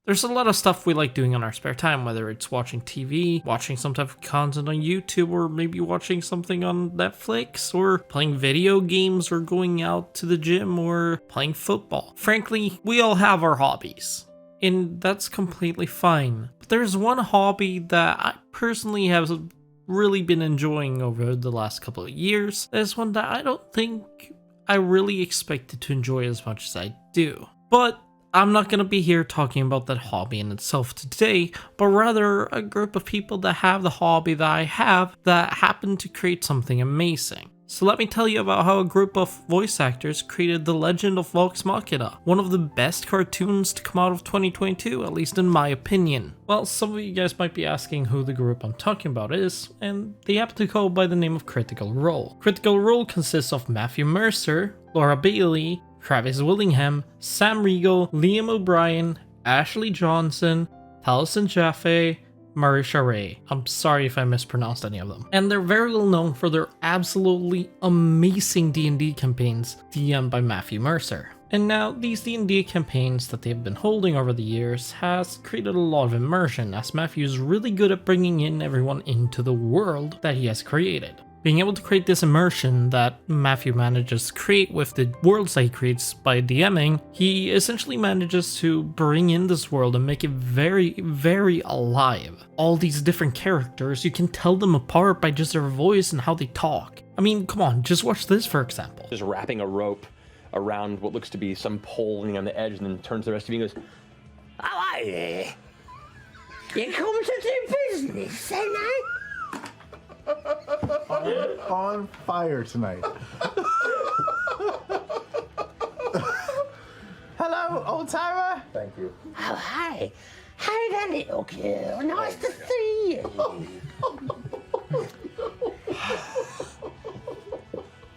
There's a lot of stuff we like doing in our spare time, whether it's watching TV, watching some type of content on YouTube, or maybe watching something on Netflix, or playing video games, or going out to the gym, or playing football. Frankly, we all have our hobbies, and that's completely fine. But there's one hobby that I personally have really been enjoying over the last couple of years. There's one that I don't think I really expected to enjoy as much as I do. But I'm not going to be here talking about that hobby in itself today, but rather a group of people that have the hobby that I have that happen to create something amazing. So let me tell you about how a group of voice actors created The Legend of Vox Machina, one of the best cartoons to come out of 2022, at least in my opinion. Well, some of you guys might be asking who the group I'm talking about is, and they happen to go by the name of Critical Role. Critical Role consists of Matthew Mercer, Laura Bailey, Travis Willingham, Sam Riegel, Liam O'Brien, Ashley Johnson, Taliesin Jaffe, Marisha Ray. I'm sorry if I mispronounced any of them. And they're very well known for their absolutely amazing D&D campaigns DM'd by Matthew Mercer. And now, these D&D campaigns that they've been holding over the years has created a lot of immersion, as Matthew's really good at bringing in everyone into the world that he has created. Being able to create this immersion that Matthew manages to create with the worlds that he creates by DMing, he essentially manages to bring in this world and make it very, very alive. All these different characters, you can tell them apart by just their voice and how they talk. I mean, come on, just watch this for example. Just wrapping a rope around what looks to be some pole on the edge, and then turns to the rest of you and goes, "Hello there. You come to do business, ain't I?" On fire tonight. Hello, old timer. "Thank you." Oh, hi. Hi there, little girl. Nice to see you.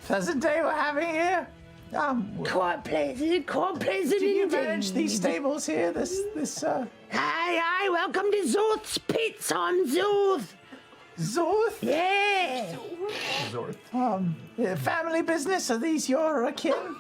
Pleasant day we're having here. Quite pleasant Did you indeed. manage these stables here? Hi, welcome to Zorth's Pits. I'm Zorth. Zorth? Yeah. Family business? Are these your kin?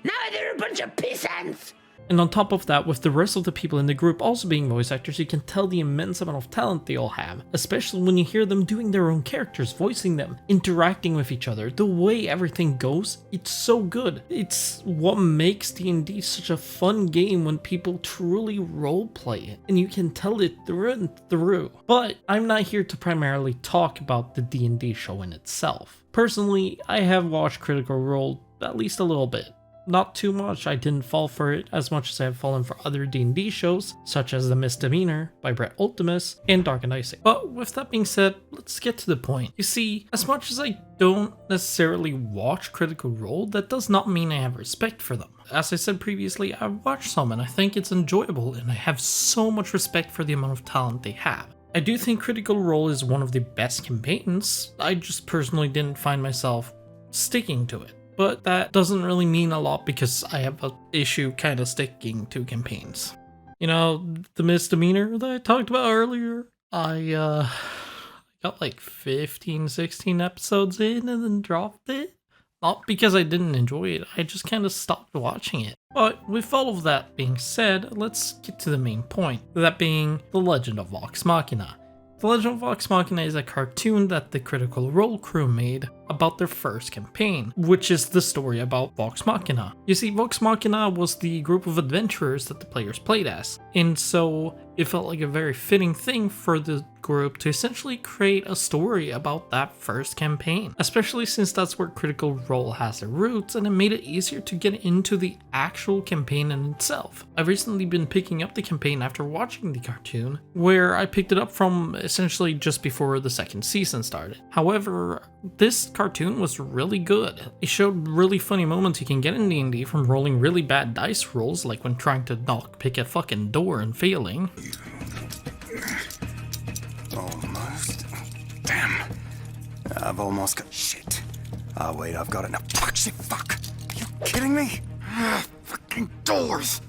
No, they're a bunch of pissants. And on top of that, with the rest of the people in the group also being voice actors, you can tell the immense amount of talent they all have, especially when you hear them doing their own characters, voicing them, interacting with each other. The way everything goes, it's so good. It's what makes D&D such a fun game when people truly roleplay it, and you can tell it through and through. But I'm not here to primarily talk about the D&D show in itself. Personally, I have watched Critical Role at least a little bit. Not too much. I didn't fall for it as much as I have fallen for other D&D shows, such as The Misdemeanor by Brett Ultimus and Dark and Icing. But with that being said, let's get to the point. You see, as much as I don't necessarily watch Critical Role, that does not mean I have respect for them. As I said previously, I've watched some and I think it's enjoyable, and I have so much respect for the amount of talent they have. I do think Critical Role is one of the best campaigns. I just personally didn't find myself sticking to it. But that doesn't really mean a lot because I have an issue kind of sticking to campaigns. You know, The Misdemeanor that I talked about earlier, I got like 15, 16 episodes in and then dropped it. Not because I didn't enjoy it, I just kind of stopped watching it. But with all of that being said, let's get to the main point, that being The Legend of Vox Machina. The Legend of Vox Machina is a cartoon that the Critical Role crew made about their first campaign, which is the story about Vox Machina. You see, Vox Machina was the group of adventurers that the players played as, and so it felt like a very fitting thing for the group to essentially create a story about that first campaign, especially since that's where Critical Role has their roots, and it made it easier to get into the actual campaign in itself. I've recently been picking up the campaign after watching the cartoon, where I picked it up from essentially just before the second season started. However, this cartoon was really good. It showed really funny moments you can get in D&D, from rolling really bad dice rolls, like when trying to pick a fucking door and failing. Almost. Damn. I've almost got shit. Oh wait, I've got enough. Fuck, shit, fuck. Are you kidding me? Fucking doors.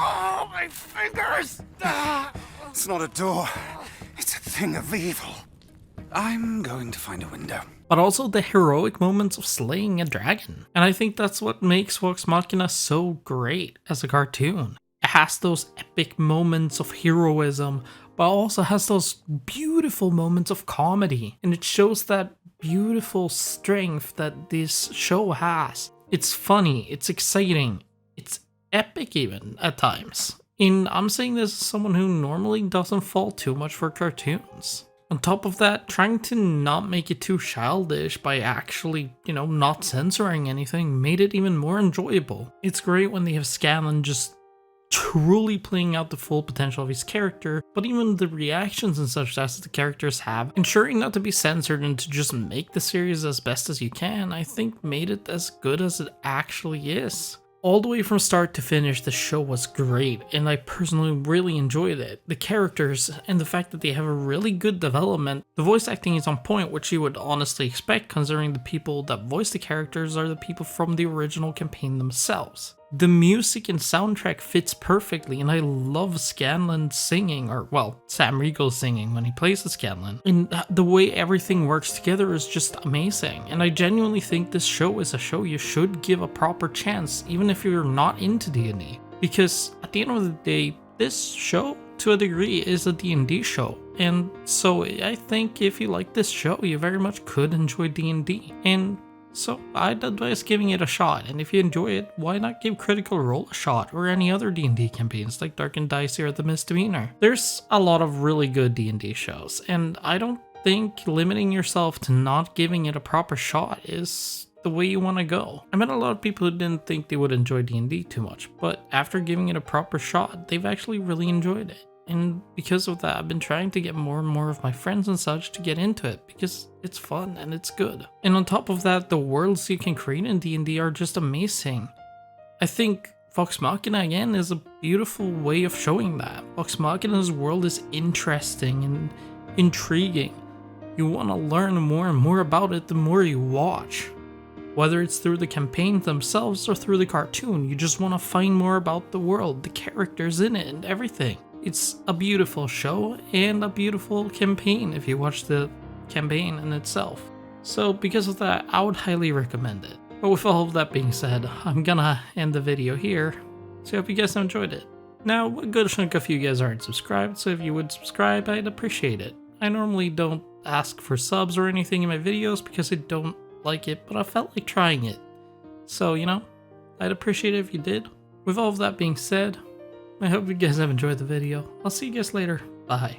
Oh, my fingers! It's not a door. It's a thing of evil. I'm going to find a window. But also the heroic moments of slaying a dragon. And I think that's what makes Vox Machina so great as a cartoon. It has those epic moments of heroism, but also has those beautiful moments of comedy. And it shows that beautiful strength that this show has. It's funny, it's exciting, it's epic even at times. And I'm saying this as someone who normally doesn't fall too much for cartoons. On top of that, trying to not make it too childish by actually, not censoring anything made it even more enjoyable. It's great when they have Scanlan just truly playing out the full potential of his character, but even the reactions and such that the characters have, ensuring not to be censored and to just make the series as best as you can, I think made it as good as it actually is. All the way from start to finish, the show was great, and I personally really enjoyed it. The characters, and the fact that they have a really good development. The voice acting is on point, which you would honestly expect considering the people that voice the characters are the people from the original campaign themselves. The music and soundtrack fits perfectly, and I love Scanlan singing, or well, Sam Riegel singing when he plays the Scanlan. And the way everything works together is just amazing, and I genuinely think this show is a show you should give a proper chance, even if you're not into D&D. Because at the end of the day, this show, to a degree, is a D&D show. And so I think if you like this show, you very much could enjoy D&D. And so I'd advise giving it a shot, and if you enjoy it, why not give Critical Role a shot, or any other D&D campaigns like Dark and Dicey or The Misdemeanor. There's a lot of really good D&D shows, and I don't think limiting yourself to not giving it a proper shot is the way you want to go. I met a lot of people who didn't think they would enjoy D&D too much, but after giving it a proper shot, they've actually really enjoyed it. And because of that, I've been trying to get more and more of my friends and such to get into it, because it's fun and it's good. And on top of that, the worlds you can create in D&D are just amazing. I think Vox Machina, again, is a beautiful way of showing that. Vox Machina's world is interesting and intriguing. You want to learn more and more about it the more you watch. Whether it's through the campaigns themselves or through the cartoon, you just want to find more about the world, the characters in it, and everything. It's a beautiful show and a beautiful campaign if you watch the campaign in itself. So because of that, I would highly recommend it. But with all of that being said, I'm gonna end the video here. So I hope you guys enjoyed it. Now, a good chunk of you guys aren't subscribed, so if you would subscribe, I'd appreciate it. I normally don't ask for subs or anything in my videos because I don't like it, but I felt like trying it. So, I'd appreciate it if you did. With all of that being said, I hope you guys have enjoyed the video. I'll see you guys later. Bye.